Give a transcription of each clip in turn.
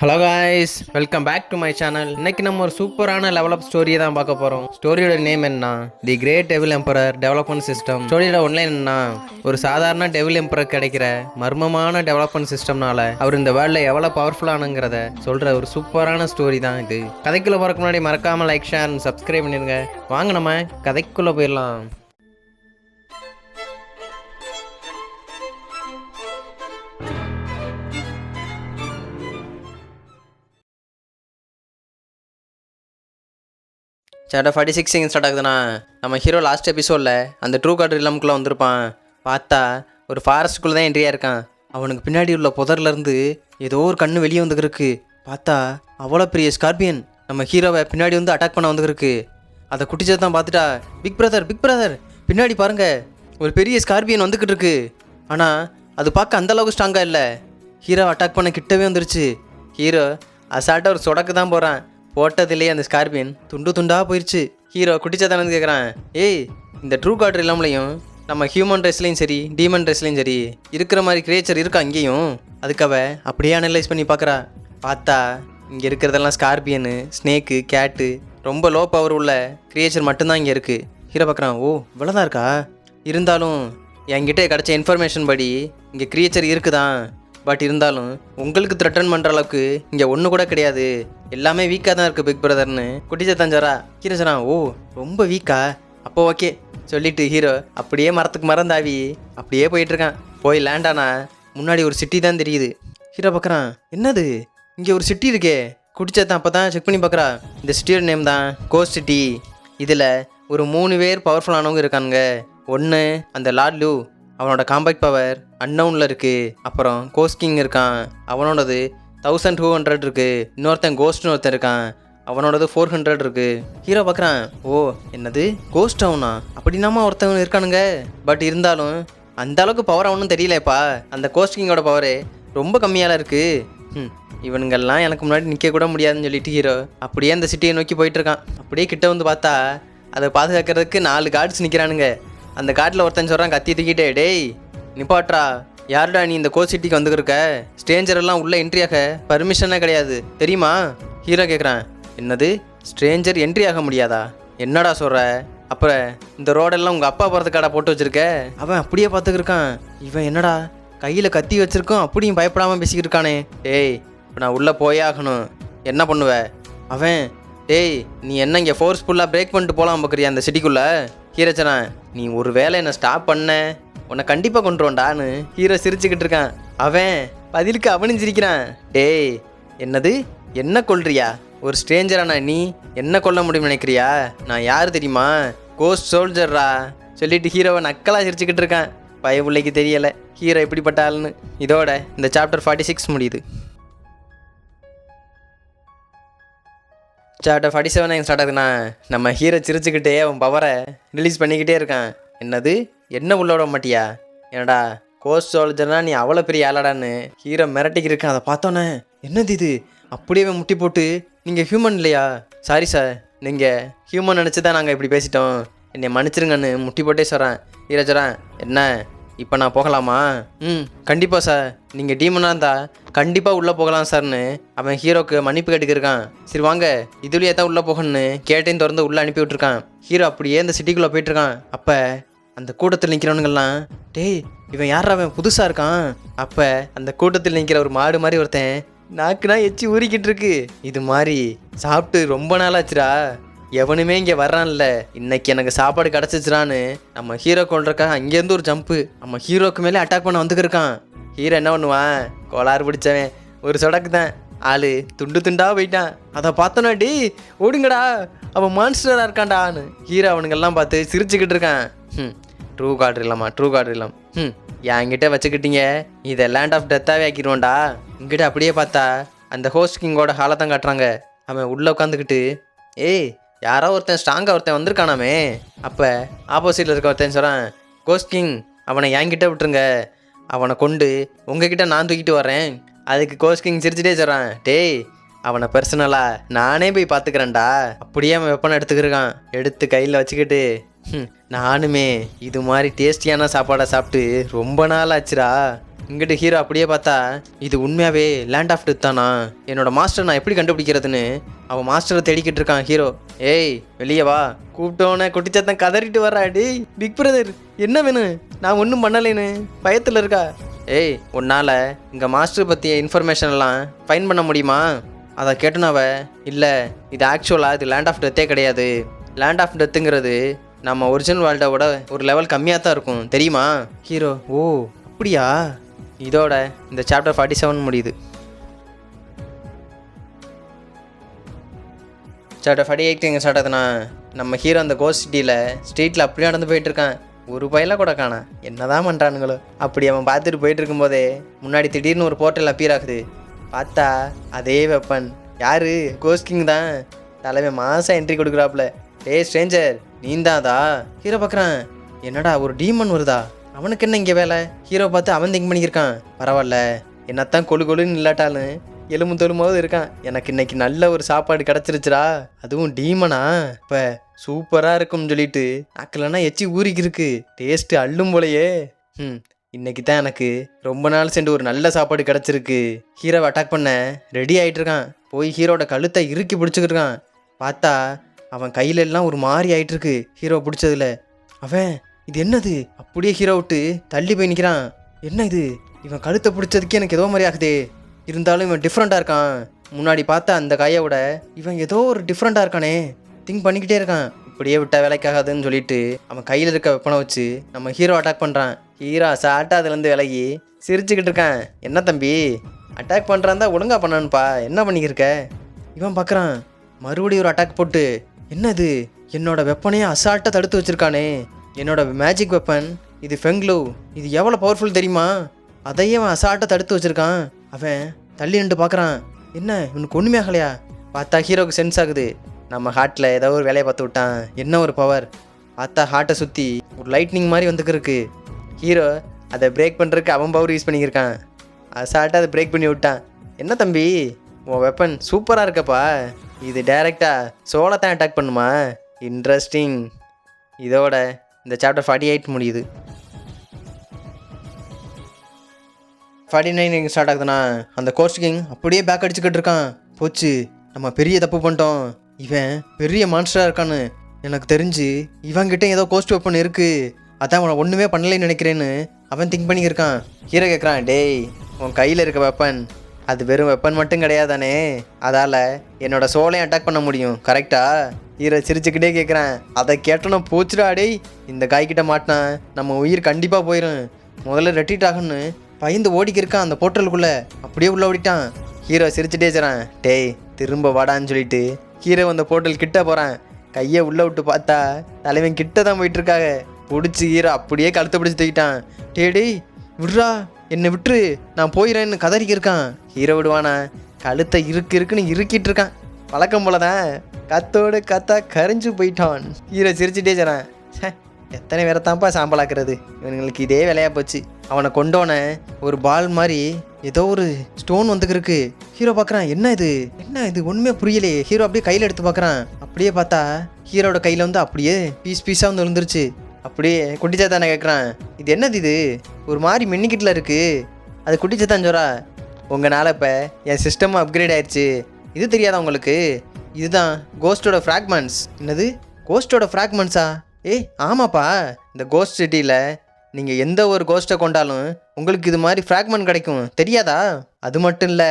Hello guys, welcome back to my channel. இன்னைக்கு நம்ம ஒரு சூப்பரான லெவல் அப் ஸ்டோரியை தான் பார்க்க போகிறோம். ஸ்டோரியோட நேம் என்ன? The great devil emperor development system. ஸ்டோரியோட ஒன்லைன் என்ன? ஒரு சாதாரண டெவில் எம்பரர் கிடைக்கிற மர்மமான டெவலப்மெண்ட் சிஸ்டம்னால அவர் இந்த வேர்ல்டில் எவ்வளோ பவர்ஃபுல்லானுங்கிறத சொல்கிற ஒரு சூப்பரான ஸ்டோரி தான் இது. கதைக்குள்ளே போகிறக்கு முன்னாடி மறக்காமல் லைக், ஷேர் அண்ட் சப்ஸ்கிரைப் பண்ணிடுங்க. வாங்க நம்ம கதைக்குள்ளே போயிடலாம். சாப்டர் 46 இங்கே ஸ்டார்ட் ஆகுதுண்ணா. நம்ம ஹீரோ லாஸ்ட் எபிசோடில் அந்த ட்ரூ கார்டு ரிலம்குள்ளே வந்திருப்பான். பார்த்தா ஒரு ஃபாரஸ்ட்டுக்குள்ளே தான் என்ட்ரியாக இருக்கான். அவனுக்கு பின்னாடி உள்ள புதர்லேருந்து ஏதோ ஒரு கண்ணு வெளியே வந்துருக்கு. பார்த்தா அவ்வளோ பெரிய ஸ்கார்பியன் நம்ம ஹீரோவை பின்னாடி வந்து அட்டாக் பண்ண வந்துருக்கு. அதை குட்டிச்சது தான் பார்த்துட்டா, பிக் பிரதர் பின்னாடி பாருங்கள், ஒரு பெரிய ஸ்கார்பியன் வந்துக்கிட்டு இருக்கு. ஆனால் அது பார்க்க அந்தளவுக்கு ஸ்ட்ராங்காக இல்லை. ஹீரோவை அட்டாக் பண்ண கிட்டவே வந்துருச்சு. ஹீரோ அசால்ட்டாக ஒரு சொடக்கு தான் போகிறான். போட்டதுலேயே அந்த ஸ்கார்பியன் துண்டு துண்டாக போயிடுச்சு. ஹீரோ குட்டிச்சதானு கேட்குறான், ஏய், இந்த ட்ரூ கார்டு இல்லாமலையும் நம்ம ஹியூமன் ட்ரெஸ்லையும் சரி டீமன் ட்ரெஸ்லையும் சரி இருக்கிற மாதிரி கிரியேச்சர் இருக்கா அங்கேயும்? அதுக்காக அப்படியே அனலைஸ் பண்ணி பார்க்குறா. பார்த்தா இங்கே இருக்கிறதெல்லாம் ஸ்கார்பியனு, ஸ்னேக்கு, கேட்டு, ரொம்ப லோ பவர் உள்ள கிரியேச்சர் மட்டும்தான் இங்கே இருக்குது. ஹீரோ பார்க்குறான், ஓ இவ்வளோதான் இருக்கா? இருந்தாலும் என்கிட்ட கிடச்ச இன்ஃபர்மேஷன் படி இங்கே கிரியேச்சர் இருக்குதான். பட் இருந்தாலும் உங்களுக்கு த்ரெட்டன் பண்ணுற அளவுக்கு இங்கே ஒன்று கூட கிடையாது. எல்லாமே வீக்காக தான் இருக்குது பிக் பிரதர்னு குட்டிச்சத்தாஞ்சாரா. ஹீரோ சொன்னான், ஓ ரொம்ப வீக்கா? அப்போ ஓகே சொல்லிட்டு ஹீரோ அப்படியே மரத்துக்கு மறந்தாவி அப்படியே போயிட்டுருக்கான். போய் லேண்டானா முன்னாடி ஒரு சிட்டி தான் தெரியுது. ஹீரோ பார்க்குறான், என்னது இங்கே ஒரு சிட்டி இருக்கே? குட்டிச்சத்தான் அப்போ தான் செக் பண்ணி பார்க்குறா. இந்த சிட்டியோட நேம் தான் கோஸ்ட் சிட்டி. இதில் ஒரு 3 பேர் பவர்ஃபுல்லானவங்க இருக்கானுங்க. ஒன்று அந்த லார்ட் லூ, அவனோட காம்பேக்ட் பவர் அன்னவுனில் இருக்குது. அப்புறம் கோஸ்கிங் இருக்கான், அவனோடது 1200 இருக்குது. இன்னொருத்தன் கோஸ்ட்னு ஒருத்தன் இருக்கான், அவனோடது 400 இருக்குது. ஹீரோ பார்க்குறான், ஓ என்னது கோஸ்ட் அவனா? அப்படின்னாமா ஒருத்தவங்க இருக்கானுங்க. பட் இருந்தாலும் அந்த அளவுக்கு பவர் அவனும் தெரியலப்பா. அந்த கோஸ்கிங்கோட பவரு ரொம்ப கம்மியாக இருக்குது. இவனுங்கெல்லாம் எனக்கு முன்னாடி நிற்க கூட முடியாதுன்னு சொல்லிட்டு ஹீரோ அப்படியே அந்த சிட்டியை நோக்கி போயிட்டுருக்கான். அப்படியே கிட்ட வந்து பார்த்தா அதை பாதுகாக்கிறதுக்கு 4 கார்ட்ஸ் நிற்கிறானுங்க. அந்த காட்டில் ஒருத்தன் சொல்கிறான் கத்தி தூக்கிட்டே, டேய் நிப்பாட்ரா, யாருடா நீ இந்த கோஸ்ட் சிட்டிக்கு வந்துருக்க? ஸ்ட்ரேஞ்சர் எல்லாம் உள்ளே என்ட்ரி ஆக பர்மிஷனே கிடையாது தெரியுமா? ஹீரோ கேட்குறான், என்னது ஸ்ட்ரேஞ்சர் என்ட்ரி ஆக முடியாதா? என்னடா சொல்கிற? அப்புறம் இந்த ரோடெல்லாம் உங்கள் அப்பா போகிறதுக்காடா போட்டு வச்சுருக்க? அவன் அப்படியே பார்த்துக்கிருக்கான். இவன் என்னடா கையில் கத்தி வச்சுருக்கோம் அப்படியும் பயப்படாமல் பேசிக்கிட்டு இருக்கானே. டேய் இப்போ நான் உள்ளே போயே ஆகணும், என்ன பண்ணுவ? அவன், டேய் நீ என்ன இங்கே ஃபோர்ஸ்ஃபுல்லாக பிரேக் பண்ணிட்டு போகலாம் பார்க்குறியா அந்த சிட்டிக்குள்ளே? ஹீரோச்சனா, நீ ஒரு வேளை என்னை ஸ்டாப் பண்ண உன்னை கண்டிப்பாக கொண்டுருவோண்டான்னு ஹீரோ சிரிச்சுக்கிட்டு இருக்கான். அவன் பதிலுக்கு அவனும் சிரிக்கிறான். டேய் என்னது என்ன கொல்றியா? ஒரு ஸ்ட்ரேஞ்சரானா நீ என்ன கொல்ல முடியும்னு நினைக்கிறியா? நான் யார் தெரியுமா? கோஸ்ட் சோல்ஜர்ரா சொல்லிட்டு ஹீரோவை நக்கலாக சிரிச்சுக்கிட்டு இருக்கான். பயபுள்ளைக்கு தெரியலை ஹீரோ எப்படிப்பட்ட ஆளுன்னு. இதோட இந்த சாப்டர் 46 முடியுது. சாப்டர் 47 எங்கே ஸ்டார்ட் ஆகுதுண்ணா. நம்ம ஹீரோ சிரிச்சுக்கிட்டே அவன் பவரை ரிலீஸ் பண்ணிக்கிட்டே இருக்கான். என்னது என்ன உள்ள விட மாட்டியா? என்னடா கோஸ்ட் சோல்ஜர்னா நீ அவ்வளோ பெரிய ஆளாடான்னு ஹீரோ மிரட்டிக்கு இருக்கான். அதை பார்த்தோன்னே என்னது இது அப்படியே முட்டி போட்டு, நீங்கள் ஹியூமன் இல்லையா? சாரி சார், நீங்கள் ஹியூமன் நினச்சி தான் நாங்கள் இப்படி பேசிட்டோம், என்னை மன்னிச்சிருங்கன்னு முட்டி போட்டே சொல்கிறேன். ஹீரோ சொல்கிறேன், என்ன இப்போ நான் போகலாமா? கண்டிப்பாக சார், நீங்கள் டீமனாக இருந்தால் கண்டிப்பாக உள்ளே போகலாம் சார்னு அவன் ஹீரோக்கு மன்னிப்பு கேட்டுக்கிருக்கான். சரி வாங்க இதுலேயே தான் உள்ளே போகணுன்னு கேட்டையும் திறந்து உள்ளே அனுப்பி விட்ருக்கான். ஹீரோ அப்படியே இந்த சிட்டிக்குள்ளே போயிட்டுருக்கான். அப்போ அந்த கூட்டத்தில் நிற்கிறவனுங்கெல்லாம், டேய் இவன் யாரா அவன் புதுசாக இருக்கான்? அப்போ அந்த கூட்டத்தில் நிற்கிற ஒரு மாடு மாதிரி ஒருத்தன் நாக்குனா எச்சி ஊறிக்கிட்டு இருக்கு. இது மாதிரி சாப்பிட்டு ரொம்ப நாள் ஆச்சுடா, எவனுமே இங்கே வர்றான்ல, இன்னைக்கு எனக்கு சாப்பாடு கிடச்சிச்சுறான்னு நம்ம ஹீரோ கொள்றக்கா அங்கேருந்து ஒரு ஜம்ப்பு நம்ம ஹீரோக்கு மேலே அட்டாக் பண்ண வந்துக்கிருக்கான். ஹீரோ என்ன பண்ணுவான், கோளாறு பிடிச்சவன் ஒரு சொடக்கு தான், ஆளு துண்டு துண்டாக போயிட்டான். அதை பார்த்தோன்னா, டே ஓடுங்கடா அவன் மான்ஸ்டராக இருக்கான்டான்னு ஹீரோ அவனுங்கெல்லாம் பார்த்து சிரிச்சுக்கிட்டு இருக்கான். ட்ரூ கார்டு இல்லாமல் என்கிட்ட வச்சுக்கிட்டீங்க, இதை லேண்ட் ஆஃப் டெத்தாகவே ஆக்கிடுவோண்டா. இங்கிட்ட அப்படியே பார்த்தா அந்த ஹோஸ்ட் கிங்கோட ஹாலை தான் காட்டுறாங்க. அவன் உள்ளே உட்காந்துக்கிட்டு, ஏய் யாரோ ஒருத்தன் ஸ்ட்ராங்காக ஒருத்தன் வந்திருக்கானாமே. அப்போ ஆப்போசிட்டில் இருக்க ஒருத்தன் சொல்கிறான், கோஸ்ட் கிங் அவனை என்கிட்ட விட்டுருங்க, அவனை கொண்டு உங்ககிட்ட நான் தூக்கிட்டு வரேன். அதுக்கு கோஸ்ட் கிங் சிரிச்சுட்டே சொல்கிறான், டேய் அவனை பர்சனலாக நானே போய் பார்த்துக்கிறேன்டா. அப்படியே அவன் வெப்பனை எடுத்துக்கிருக்கான். எடுத்து கையில் வச்சுக்கிட்டு, நானுமே இது மாதிரி டேஸ்டியான சாப்பாடை சாப்பிட்டு ரொம்ப நாள் ஆச்சுடா, இங்கிட்டு ஹீரோ அப்படியே பார்த்தா இது உண்மையாகவே லேண்ட் ஆஃப் டெத் தானா, என்னோட மாஸ்டர் நான் எப்படி கண்டுபிடிக்கிறதுன்னு அவன் மாஸ்டரை தேடிக்கிட்டு இருக்கான் ஹீரோ. ஏய் வெளியே வா, கூப்பிட்டோன்னே குட்டிச்சத்தன் கதறிட்டு வர்றாடி. பிக் பிரதர் என்ன வேணும், நான் ஒன்றும் பண்ணலைன்னு பயத்தில் இருக்கா. ஏய் உன்னால் இங்கே மாஸ்டர் பற்றிய இன்ஃபர்மேஷன் எல்லாம் ஃபைன் பண்ண முடியுமா? அதை கேட்டுனாவ இல்லை, இது ஆக்சுவலாக இது லேண்ட் ஆஃப் டெத்தே கிடையாது. லேண்ட் ஆஃப் டெத்துங்கிறது நம்ம ஒரிஜினல் வேர்ல்டோட ஒரு லெவல் கம்மியாக தான் இருக்கும் தெரியுமா? ஹீரோ ஓ அப்படியா. இதோட இந்த சாப்டர் 47 முடியுது. சாப்டர் 48 எங்கே ஸ்டார்ட் ஆகுதுன்னா, நம்ம ஹீரோ அந்த கோஸ்ட் சிட்டியில் ஸ்ட்ரீட்டில் அப்படியே நடந்து போயிட்டுருக்கான். ஒரு பயில கூட காணா, என்னதான் பண்ணுறானுங்களோ. அப்படி அவன் பார்த்துட்டு போயிட்டு இருக்கும்போதே முன்னாடி திடீர்னு ஒரு போர்ட்டல் அப்பீர் ஆகுது. பார்த்தா அதே வெப்பன். யாரு? கோஸ்ட் கிங் தான். தலைவன் மாதம் என்ட்ரி கொடுக்குறாப்புல. டே ஸ்ட்ரேஞ்சர் நீந்தாதா? ஹீரோ பார்க்குறான், என்னடா ஒரு டீமன் வருதா, அவனுக்கு என்ன இங்கே வேலை? ஹீரோ பார்த்து அவன் திங்க் பண்ணியிருக்கான், பரவாயில்ல என்னத்தான் கொழுன்னு இல்லாட்டாலும் எலும்பு தொழுமாவது இருக்கான், எனக்கு இன்னைக்கு நல்ல ஒரு சாப்பாடு கிடச்சிருச்சுரா, அதுவும் டீமனா இப்போ சூப்பராக இருக்கும்னு சொல்லிட்டு அக்கலன்னா எச்சி ஊறிக்கு இருக்கு, டேஸ்ட்டு அள்ளும் போலையே. இன்னைக்கு தான் எனக்கு ரொம்ப நாள் சென்று ஒரு நல்ல சாப்பாடு கிடச்சிருக்கு. ஹீரோவை அட்டாக் பண்ண ரெடி ஆகிட்டு இருக்கான். போய் ஹீரோட கழுத்தை இறுக்கி பிடிச்சிக்கிட்டு இருக்கான். பார்த்தா அவன் கையில எல்லாம் ஒரு மாதிரி ஆயிட்டு இருக்கு. ஹீரோ பிடிச்சதுல அவன் இது என்னது அப்படியே ஹீரோ விட்டு தள்ளி போய் நிற்கிறான். என்ன இது, இவன் கழுத்தை பிடிச்சதுக்கு எனக்கு ஏதோ மாதிரி ஆகுது. இருந்தாலும் இவன் டிஃப்ரெண்ட்டாக இருக்கான். முன்னாடி பார்த்தா அந்த கையை விட இவன் ஏதோ ஒரு டிஃப்ரெண்ட்டாக இருக்கானே. திங்க் பண்ணிக்கிட்டே இருக்கான். இப்படியே விட்டா வேலைக்காகாதுன்னு சொல்லிட்டு அவன் கையில் இருக்க வெப்பனை வச்சு நம்ம ஹீரோ அட்டாக் பண்ணுறான். ஹீரோ சாட்டா அதுலேருந்து விலகி சிரிச்சுக்கிட்டு இருக்கான். என்ன தம்பி அட்டாக் பண்ணுறான் தான் ஒழுங்காக பண்ணானுப்பா, என்ன பண்ணிக்கிருக்க? இவன் பார்க்குறான், மறுபடியும் ஒரு அட்டாக் போட்டு என்னது என்னோட வெப்பனையே அசால்ட்டாக தடுத்து வச்சுருக்கானே. என்னோட மேஜிக் வெப்பன் இது ஃபெங்க்லூ, இது எவ்வளோ பவர்ஃபுல் தெரியுமா? அதையே அவன் அசால்ட்டாக தடுத்து வச்சுருக்கான். அவன் தள்ளி நின்று பார்க்குறான், என்ன இவனுக்கு ஒன்றுமே ஆகலையா? பார்த்தா ஹீரோக்கு சென்ஸ் ஆகுது, நம்ம ஹார்ட்டில் ஏதோ ஒரு வேலையை பார்த்து விட்டான். என்ன ஒரு பவர்! பார்த்தா ஹார்ட்டை சுற்றி ஒரு லைட்னிங் மாதிரி வந்துருக்கு. ஹீரோ அதை பிரேக் பண்ணுறதுக்கு அவன் பவர் யூஸ் பண்ணிக்கிருக்கான். அசால்ட்டாக அதை பிரேக் பண்ணி விட்டான். என்ன தம்பி உன் வெப்பன் சூப்பராக இருக்கப்பா, இது டைரெக்டாக சோளத்தான் அட்டாக் பண்ணுமா? இன்ட்ரெஸ்டிங். இதோட இந்த சாப்டர் 48 முடியுது. 49 எங்கே ஸ்டார்ட் ஆகுதுன்னா, அந்த கோஸ்ட் கிங் அப்படியே பேக் அடிச்சுக்கிட்டு இருக்கான். போச்சு, நம்ம பெரிய தப்பு பண்ணிட்டோம். இவன் பெரிய மான்ஸ்டராக இருக்கான்னு எனக்கு தெரிஞ்சு இவன்கிட்ட ஏதோ கோஸ்ட் வெப்பன் இருக்குது, அதான் அவனை ஒன்றுமே பண்ணலைன்னு நினைக்கிறேன்னு அவன் திங்க் பண்ணியிருக்கான். ஹீரோ கேட்குறான், டேய் உன் கையில் இருக்க வெப்பன் அது வெறும் வெப்பன் மட்டும் கிடையாதானே, அதால் என்னோட சோலையும் அட்டாக் பண்ண முடியும் கரெக்டா? ஹீரோ சிரிச்சுக்கிட்டே கேட்குறேன். அதை கேட்டோன்னா போச்சுடா டேய், இந்த காய்கிட்ட மாட்டினா நம்ம உயிர் கண்டிப்பாக போயிடும், முதல்ல ரெட்டிட் ஆகுன்னு பயந்து ஓடிக்கிருக்கான் அந்த போர்ட்டலுக்குள்ளே. அப்படியே உள்ளே ஓடிட்டான். ஹீரோ சிரிச்சுட்டே இருக்கிறான். டேய் திரும்ப வாடான்னு சொல்லிட்டு ஹீரோ அந்த போர்ட்டல் கிட்ட போகிறான். கையை உள்ளே விட்டு பார்த்தா தலைவன் கிட்ட தான் போயிட்டுருக்காங்க. பிடிச்சி ஹீரோ அப்படியே கழுத்தை பிடிச்சி தூக்கிட்டான். டேய் விட்றா, என்னை விட்டுரு, நான் போயிடறேன்னு கதறிக்கி இருக்கான். ஹீரோ விடுவானா? கழுத்தை இருக்குன்னு இறுக்கிட்டு இருக்கான். வழக்கம் போல தான் கத்தோடு கத்தா கரைஞ்சு போயிட்டான். ஹீரோ சிரிச்சுட்டே இருக்கிறான். எத்தனை பேரை தான்ப்பா சாம்பலாக்குறது, இவங்களுக்கு இதே வேலையாக போச்சு. அவனை கொண்டோன்னே ஒரு பால் மாதிரி ஏதோ ஒரு ஸ்டோன் வந்துருக்கு. ஹீரோ பார்க்குறான், என்ன இது ஒன்றுமே புரியலையே. ஹீரோ அப்படியே கையில் எடுத்து பார்க்குறான். அப்படியே பார்த்தா ஹீரோட கையில் வந்து அப்படியே பீஸாக வந்து விழுந்துருச்சு. அப்படியே குட்டிச்சாத்தானே கேட்குறான், இது என்னது, இது ஒரு மாதிரி மின்னிக்கிட்டில் இருக்குது. அது குட்டிச்சாத்தான் சொல்கிறா, உங்களால் இப்போ என் சிஸ்டம் அப்கிரேட் ஆயிடுச்சு, இது தெரியாதா உங்களுக்கு? இதுதான் கோஸ்டோட ஃப்ராக்மெண்ட்ஸ். என்னது கோஸ்டோட ஃப்ராக்மெண்ட்ஸா? ஏய் ஆமாப்பா, இந்த கோஸ்ட் சிட்டியில் நீங்கள் எந்த ஒரு கோஸ்ட்டை கொண்டாலும் உங்களுக்கு இது மாதிரி ஃப்ராக்மெண்ட் கிடைக்கும், தெரியாதா? அது மட்டும் இல்லை,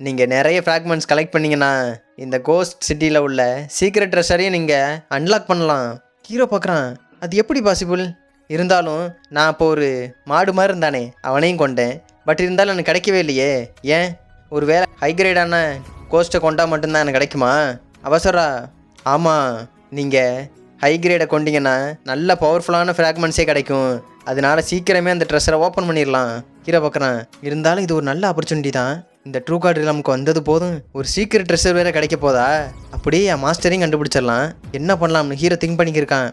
நீங்கள் நிறைய ஃப்ராக்மெண்ட்ஸ் கலெக்ட் பண்ணிங்கன்னா இந்த கோஸ்ட் சிட்டியில் உள்ள சீக்ரெட் ட்ரெஷரையும் நீங்கள் அன்லாக் பண்ணலாம். ஹீரோ பார்க்குறான், அது எப்படி பாசிபிள்? இருந்தாலும் நான் இப்போ ஒரு மாடு மாதிரி இருந்தானே அவனையும் கொண்டேன், பட் இருந்தாலும் எனக்கு கிடைக்கவே இல்லையே. ஏன் ஒரு வேலை ஹைக்ரேடான கோஸ்ட்டை கொண்டா மட்டும்தான் எனக்கு கிடைக்குமா? அவசரா ஆமாம், நீங்கள் ஹைக்ரேடை கொண்டீங்கன்னா நல்ல பவர்ஃபுல்லான ஃப்ராக்மெண்ட்ஸே கிடைக்கும், அதனால சீக்கிரமே அந்த ட்ரெஸ்ஸரை ஓப்பன் பண்ணிடலாம். ஹீரோ பார்க்குறான், இருந்தாலும் இது ஒரு நல்ல ஆப்பர்ச்சுனிட்டி தான். இந்த ட்ரூ கார்டு நமக்கு வந்தது போதும், ஒரு சீக்ரெட் ட்ரெஸ்ஸர் வேறு கிடைக்க போதா? அப்படியே என் மாஸ்டரையும் கண்டுபிடிச்சிடலாம், என்ன பண்ணலாம்னு ஹீரோ திங்க் பண்ணிக்கிருக்கான்.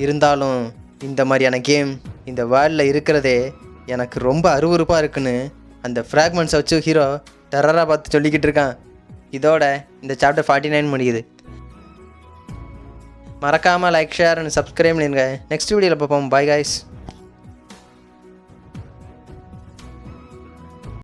இருந்தாலும் இந்த மாதிரியான கேம் இந்த வேர்ல்டில் இருக்கிறதே எனக்கு ரொம்ப அருவருப்பாக இருக்குன்னு அந்த ஃப்ராக்மெண்ட்ஸை வச்சு ஹீரோ டெரராக பார்த்து சொல்லிக்கிட்டு இருக்கான். இதோட இந்த சாப்டர் 49 முடியுது. மறக்காமல் லைக், ஷேர் அண்ட் சப்ஸ்கிரைப் பண்ணிடுங்க. நெக்ஸ்ட் வீடியோவில் பார்ப்போம். Bye guys.